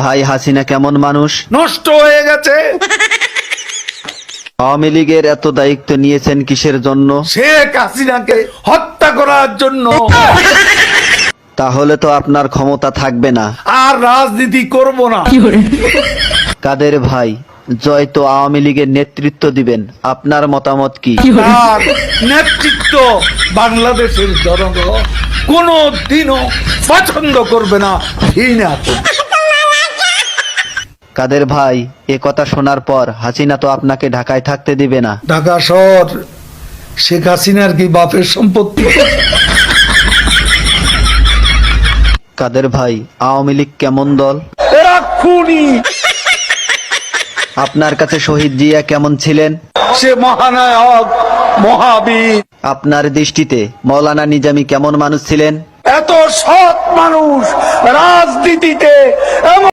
ভাই হাসিনা কেমন মানুষ? নষ্ট হয়ে গেছে। আওয়ামী লীগের এত দায়িত্ব নিয়েছেন কিসের জন্য? শেখ হাসিনাকে হত্যা করার জন্য। তাহলে তো আপনার ক্ষমতা থাকবে না। আর রাজনীতি করব না। কাদের ভাই, জয় তো আওয়ামী লীগের নেতৃত্ব দিবেন, আপনার মতামত কি? তার নেতৃত্ব বাংলাদেশের জনগণ কোনো দিনও পছন্দ করবে না, ঘৃণা করবে। কাদের ভাই, এ কথা শোনার পর হাসিনা তো আপনাকে ঢাকায় থাকতে দিবে না। ঢাকা শহর শেখ হাসিনার কি বাপের সম্পত্তি? কাদের ভাই, আওয়ামী লীগ কেমন দল? এরা খুনি। আপনার কাছে শহীদ জিয়া কেমন ছিলেন? সে মহানায়ক, মহাবীর। আপনার দৃষ্টিতে মৌলানা নিজামী কেমন মানুষ ছিলেন? এত সৎ মানুষ রাজনীতিতে এমন